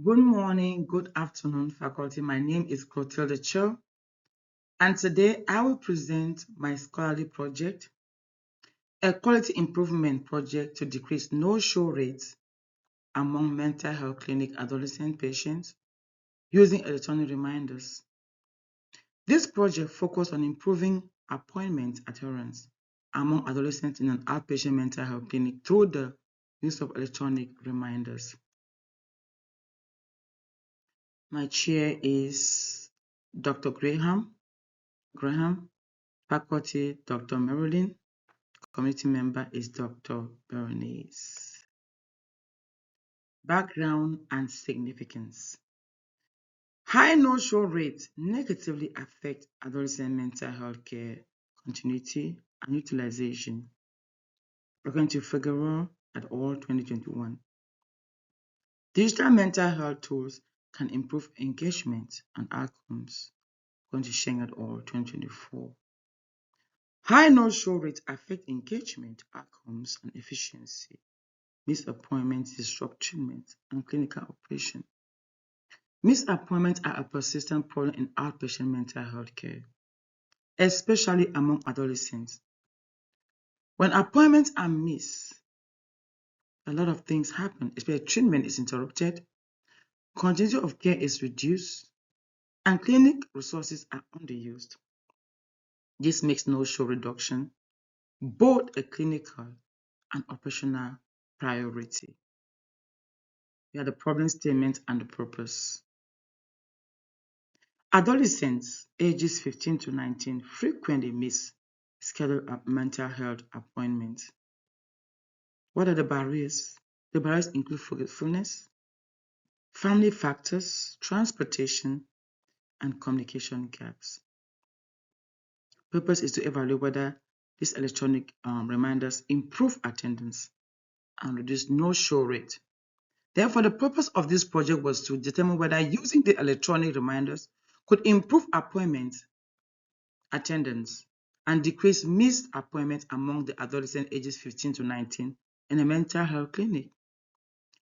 Good morning, good afternoon, faculty. My name is Clotilda Choh, and today I will present my scholarly project, a quality improvement project to decrease no-show rates among mental health clinic adolescent patients using electronic reminders. This project focused on improving appointment adherence among adolescents in an outpatient mental health clinic through the use of electronic reminders. My chair is Dr. Graham, faculty Dr. Marilyn, committee member is Dr. Bernice. Background and significance. High no-show rates negatively affect adolescent mental health care continuity and utilization, according to Figueroa et al. 2021. Digital mental health tools can improve engagement and outcomes, according to Sheng et al. 2024. High no-show rates affect engagement, outcomes, and efficiency. Missed appointments disrupt treatment and clinical operation. Missed appointments are a persistent problem in outpatient mental health care, especially among adolescents. When appointments are missed, a lot of things happen, especially treatment is interrupted, continuity of care is reduced, and clinic resources are underused. This makes no-show reduction both a clinical and operational priority. We have the problem statement and the purpose. Adolescents ages 15 to 19 frequently miss scheduled mental health appointments. What are the barriers? The barriers include forgetfulness, family factors, transportation, and communication gaps. Purpose is to evaluate whether these electronic reminders improve attendance and reduce no-show rate. Therefore, the purpose of this project was to determine whether using the electronic reminders could improve appointment attendance and decrease missed appointments among the adolescents ages 15 to 19 in a mental health clinic.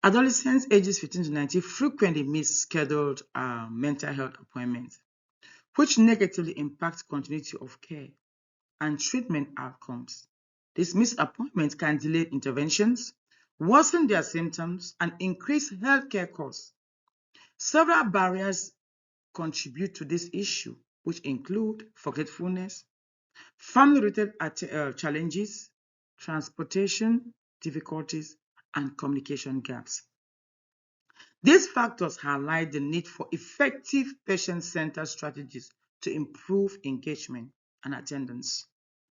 Adolescents ages 15 to 19 frequently miss scheduled mental health appointments, which negatively impacts continuity of care and treatment outcomes. These missed appointments can delay interventions, worsen their symptoms, and increase healthcare costs. Several barriers contribute to this issue, which include forgetfulness, family-related challenges, transportation difficulties, and communication gaps. These factors highlight the need for effective patient-centered strategies to improve engagement and attendance.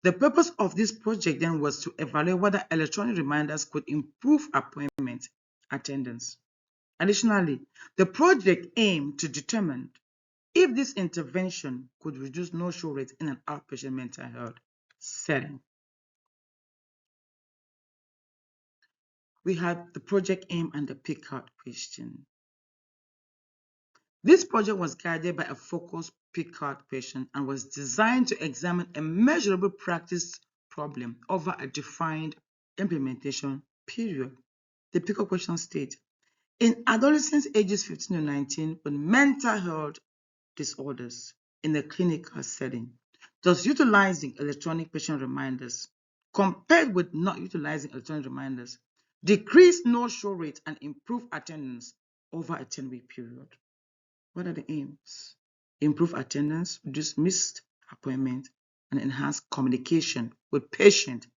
The purpose of this project then was to evaluate whether electronic reminders could improve appointment attendance. Additionally, the project aimed to determine if this intervention could reduce no-show rates in an outpatient mental health setting. We had the project aim and the pick-out question. This project was guided by a focused pick-out question and was designed to examine a measurable practice problem over a defined implementation period. The pick-out question states, in adolescents ages 15 to 19 with mental health disorders in a clinical setting, does utilizing electronic patient reminders compared with not utilizing electronic reminders decrease no-show rate and improve attendance over a 10-week period? What are the aims? Improve attendance, reduce missed appointments, and enhance communication with patients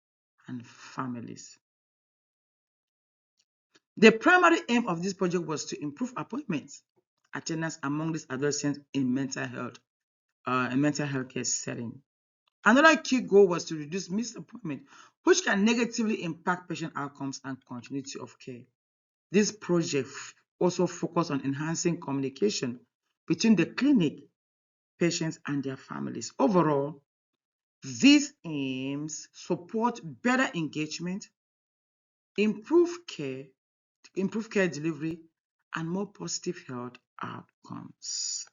and families. The primary aim of this project was to improve appointments attendance among these adolescents in mental health care setting. Another key goal was to reduce missed appointment, which can negatively impact patient outcomes and continuity of care. This project also focused on enhancing communication between the clinic, patients, and their families. Overall, these aims support better engagement, improve care delivery, and more positive health outcomes.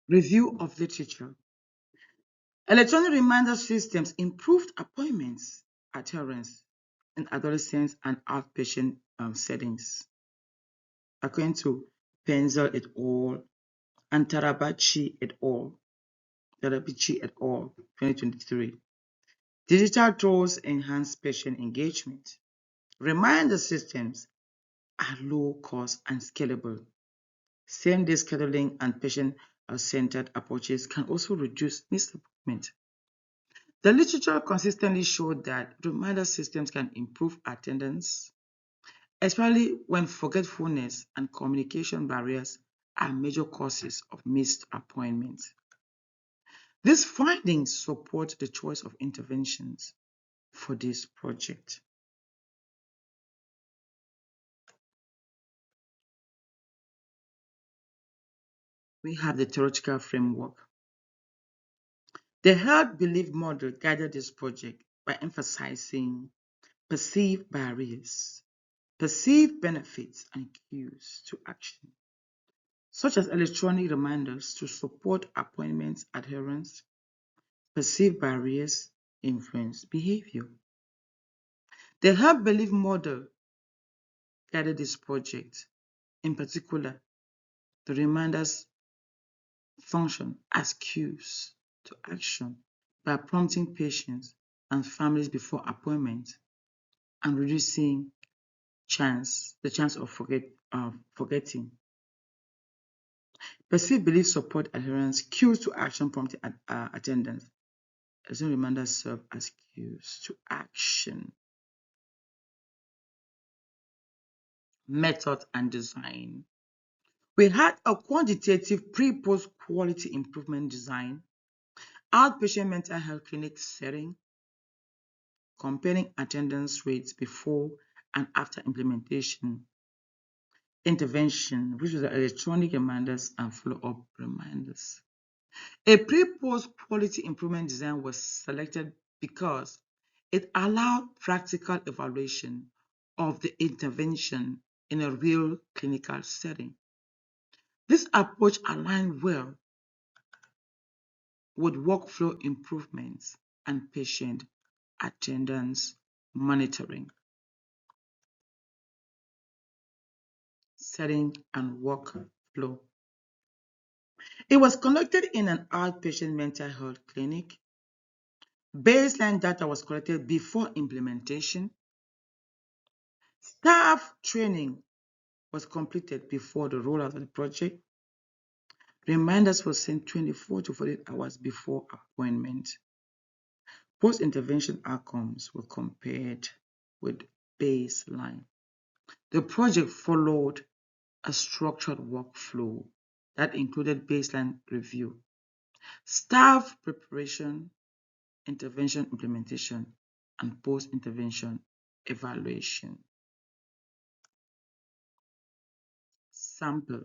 Review of literature. Electronic reminder systems improved appointments adherence in adolescents and outpatient settings. According to Penzel et al. And Tarabachi et al. 2023. Digital tools enhance patient engagement. Reminder systems are low cost and scalable. Same-day scheduling and patient-centered approaches can also reduce missed appointment. The literature consistently showed that reminder systems can improve attendance, especially when forgetfulness and communication barriers are major causes of missed appointments. These findings support the choice of interventions for this project. We have the theoretical framework. The held belief model guided this project by emphasizing perceived barriers, perceived benefits, and cues to action, such as electronic reminders to support appointment adherence. Perceived barriers influence behavior. The held belief model guided this project. In particular, the reminders function as cues to action by prompting patients and families before appointments and reducing the chance of forgetting. Perceived belief support adherence, cues to action prompting attendance. As reminders serve as cues to action. Method and design. We had a quantitative pre-post quality improvement design, outpatient mental health clinic setting, comparing attendance rates before and after implementation, intervention, which was the electronic reminders and follow-up reminders. A pre-post quality improvement design was selected because it allowed practical evaluation of the intervention in a real clinical setting. This approach aligned well with workflow improvements and patient attendance monitoring. Setting and workflow. It was conducted in an outpatient mental health clinic. Baseline data was collected before implementation. Staff training was completed before the rollout of the project. Reminders were sent 24 to 48 hours before appointment. Post-intervention outcomes were compared with baseline. The project followed a structured workflow that included baseline review, staff preparation, intervention implementation, and post-intervention evaluation. Sample.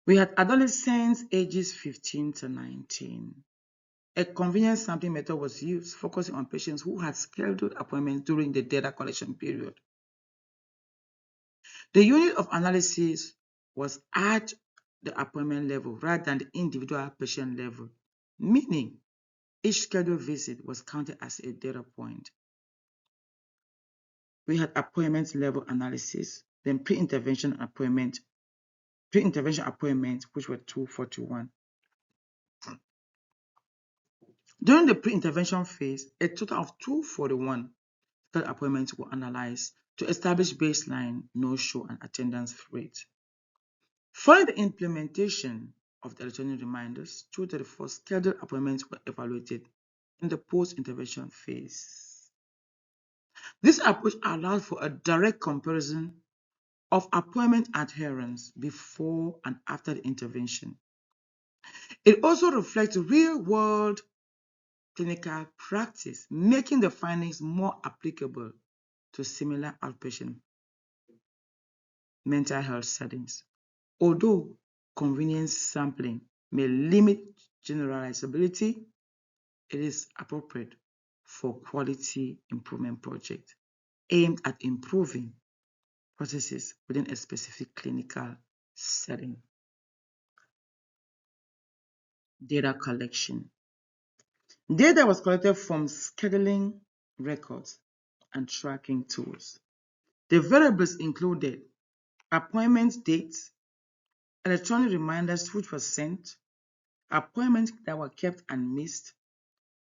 We had adolescents ages 15 to 19. A convenient sampling method was used, focusing on patients who had scheduled appointments during the data collection period. The unit of analysis was at the appointment level rather than the individual patient level, meaning each scheduled visit was counted as a data point. We had appointment level analysis, then pre-intervention appointment, which were 241. During the pre-intervention phase, a total of 241 appointments were analyzed to establish baseline, no-show, and attendance rates. Following the implementation of the electronic reminders, 234 scheduled appointments were evaluated in the post-intervention phase. This approach allowed for a direct comparison of appointment adherence before and after the intervention. It also reflects real-world clinical practice, making the findings more applicable to similar outpatient mental health settings. Although convenience sampling may limit generalizability, it is appropriate for quality improvement projects aimed at improving processes within a specific clinical setting. Data collection. Data was collected from scheduling records, and tracking tools. The variables included appointment dates, electronic reminders which were sent, appointments that were kept and missed,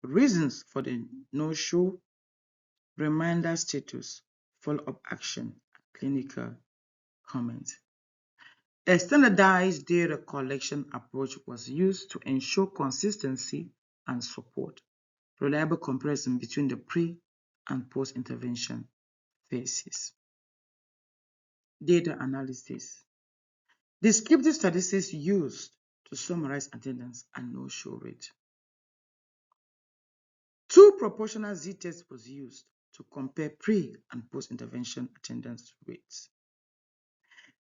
reasons for the no-show, reminder status, follow-up action, clinical comments. A standardized data collection approach was used to ensure consistency and support reliable comparison between the pre and post-intervention phases. Data analysis. Descriptive statistics used to summarize attendance and no-show rate. Two proportional z-tests was used to compare pre and post-intervention attendance rates.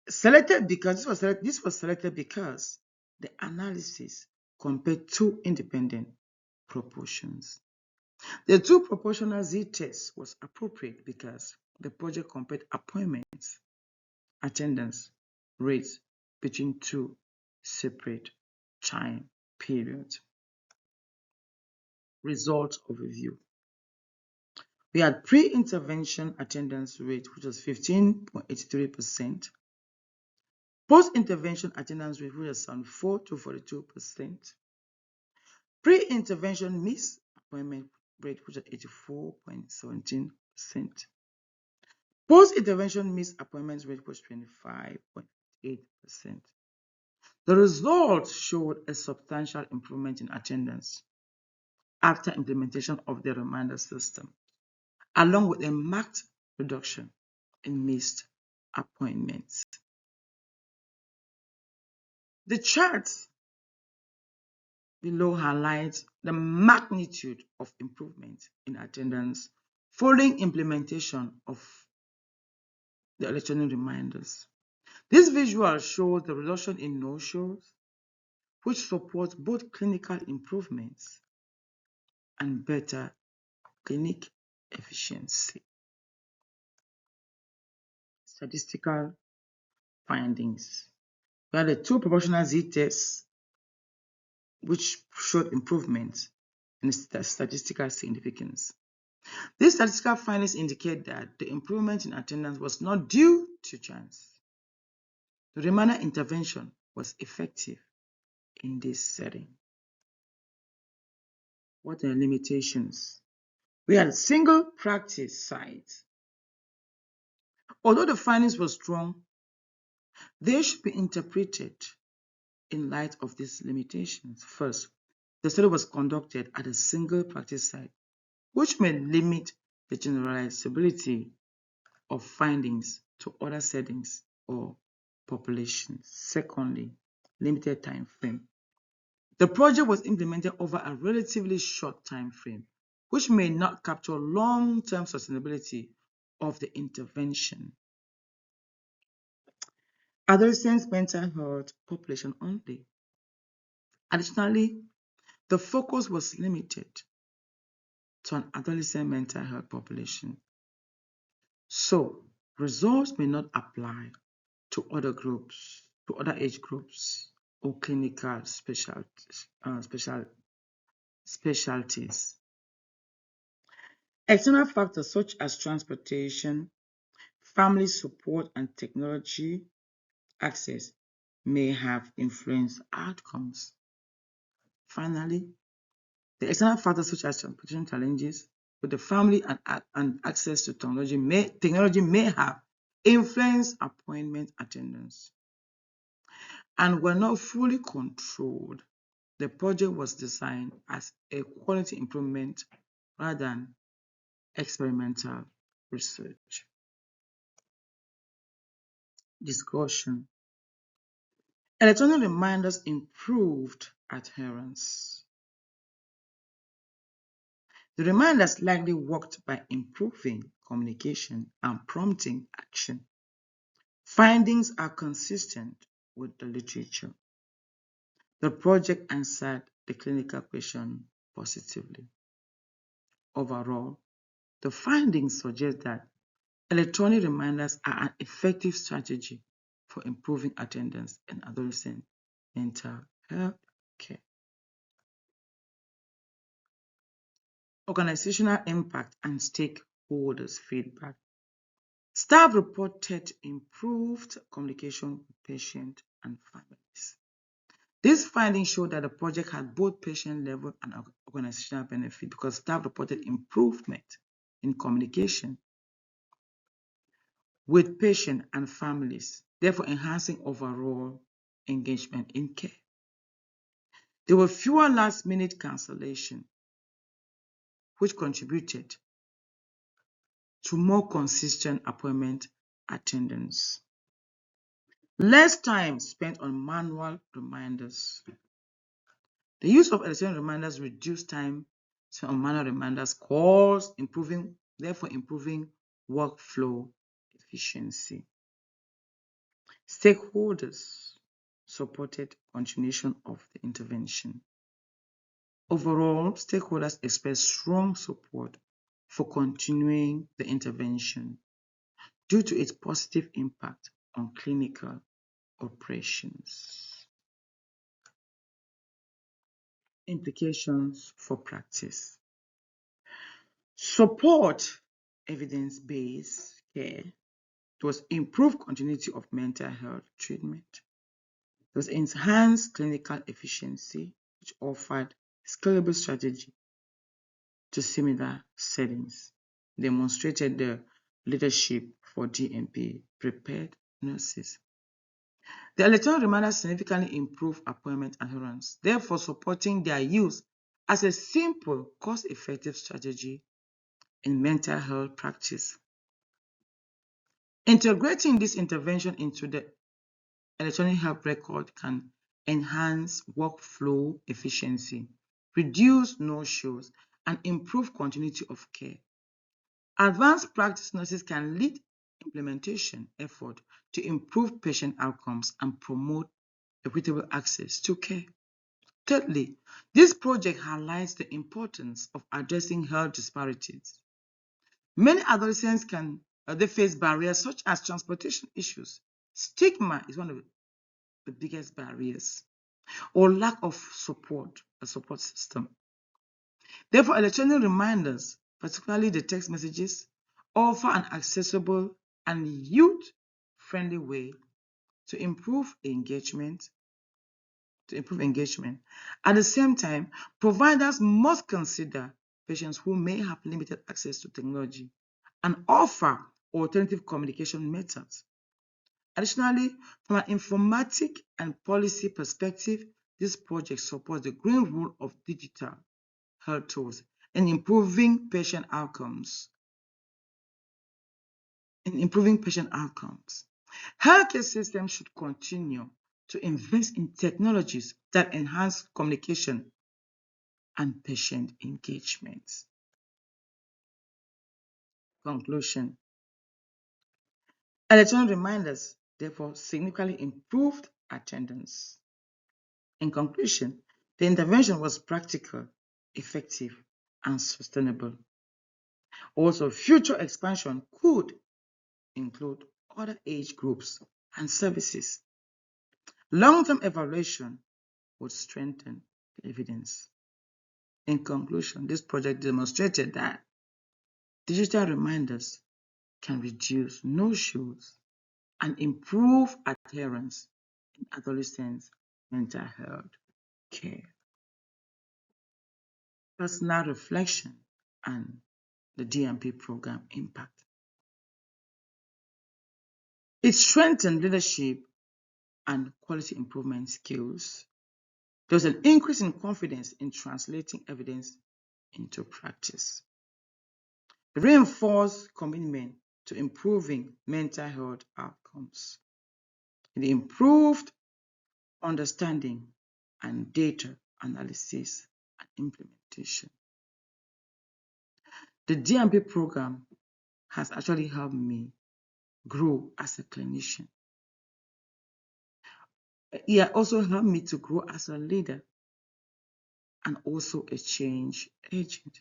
This was selected because the analysis compared two independent proportions. The two proportional z-test was appropriate because the project compared appointments, attendance rates between two separate time periods. Results overview. We had pre-intervention attendance rate, which was 15.83%. Post-intervention attendance rate, which was 74 to 42%. Pre-intervention missed appointment rate, which was 84.17%. Post-intervention missed appointment rate was 25.8%. The results showed a substantial improvement in attendance after implementation of the reminder system, along with a marked reduction in missed appointments. The charts below highlights the magnitude of improvement in attendance following implementation of the electronic reminders. This visual shows the reduction in no-shows, which supports both clinical improvements and better clinic efficiency. Statistical findings. We had the two proportional z-tests, which showed improvement in statistical significance. These statistical findings indicate that the improvement in attendance was not due to chance. The reminder intervention was effective in this setting. What are the limitations? We had single practice sites. Although the findings were strong, they should be interpreted in light of these limitations. First, the study was conducted at a single practice site, which may limit the generalizability of findings to other settings or populations. Secondly, limited time frame. The project was implemented over a relatively short time frame, which may not capture long-term sustainability of the intervention. Adolescent mental health population only. Additionally, the focus was limited to an adolescent mental health population. So, results may not apply to other groups, to other age groups, or clinical specialties. External factors such as transportation, family support, and technology access may have influenced outcomes. Finally, the external factors such as transportation challenges with the family and access to technology may have influenced appointment attendance and were not fully controlled. The project was designed as a quality improvement rather than experimental research. Discussion. Electronic reminders improved adherence. The reminders likely worked by improving communication and prompting action. Findings are consistent with the literature. The project answered the clinical question positively. Overall, the findings suggest that electronic reminders are an effective strategy for improving attendance in adolescent mental health care. Organizational impact and stakeholders. stakeholders' feedback. Staff reported improved communication with patients and families. These findings show that the project had both patient-level and organizational benefit because staff reported improvement in communication with patients and families, therefore enhancing overall engagement in care. There were fewer last-minute cancellations, which contributed to more consistent appointment attendance. Less time spent on manual reminders. The use of electronic reminders reduced time spent on manual reminders calls, therefore improving workflow efficiency. Stakeholders supported continuation of the intervention. Overall, stakeholders expressed strong support for continuing the intervention due to its positive impact on clinical operations. Implications for practice. Support evidence-based care. There was improved continuity of mental health treatment. There was enhanced clinical efficiency, which offered scalable strategy to similar settings. Demonstrated the leadership for DMP prepared nurses. The electronic reminders significantly improve appointment adherence, therefore supporting their use as a simple, cost-effective strategy in mental health practice. Integrating this intervention into the electronic health record can enhance workflow efficiency, reduce no-shows, and improve continuity of care. Advanced practice nurses can lead implementation effort to improve patient outcomes and promote equitable access to care. Thirdly, this project highlights the importance of addressing health disparities. Many adolescents they face barriers such as transportation issues. Stigma is one of the biggest barriers, or lack of a support system. Therefore, electronic reminders, particularly the text messages, offer an accessible and youth-friendly way to improve engagement. At the same time, providers must consider patients who may have limited access to technology and offer alternative communication methods. Additionally, from an informatic and policy perspective, this project supports the green rule of digital health tools in improving patient outcomes. Healthcare systems should continue to invest in technologies that enhance communication and patient engagement. Conclusion. Electronic reminders therefore significantly improved attendance. In conclusion, the intervention was practical, effective, and sustainable. Also, future expansion could include other age groups and services. Long-term evaluation would strengthen the evidence. In conclusion, this project demonstrated that digital reminders can reduce no-shows and improve adherence in adolescents' mental health care. Personal reflection and the DMP program impact. It strengthened leadership and quality improvement skills. There was an increase in confidence in translating evidence into practice. It reinforced commitment to improving mental health outcomes. It improved understanding and data analysis and implementation. The DMP program has actually helped me grow as a clinician. It also helped me to grow as a leader and also a change agent.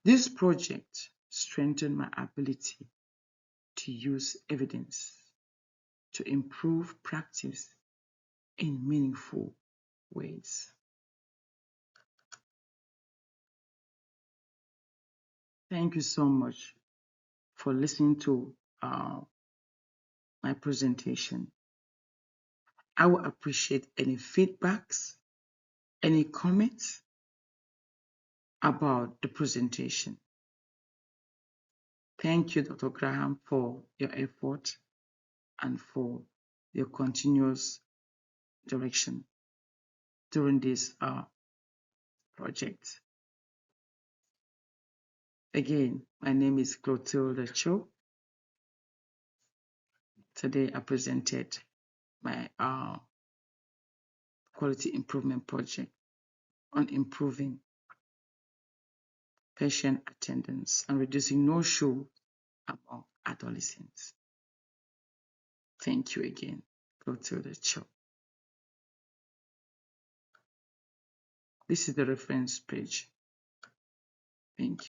This project strengthened my ability to use evidence to improve practice in meaningful ways. Thank you so much for listening to my presentation. I will appreciate any feedbacks, any comments about the presentation. Thank you, Dr. Graham, for your effort and for your continuous direction during this project. Again, my name is Clotilda Choh. Today I presented my quality improvement project on improving patient attendance and reducing no-show among adolescents. Thank you again, Clotilda Choh. This is the reference page. Thank you.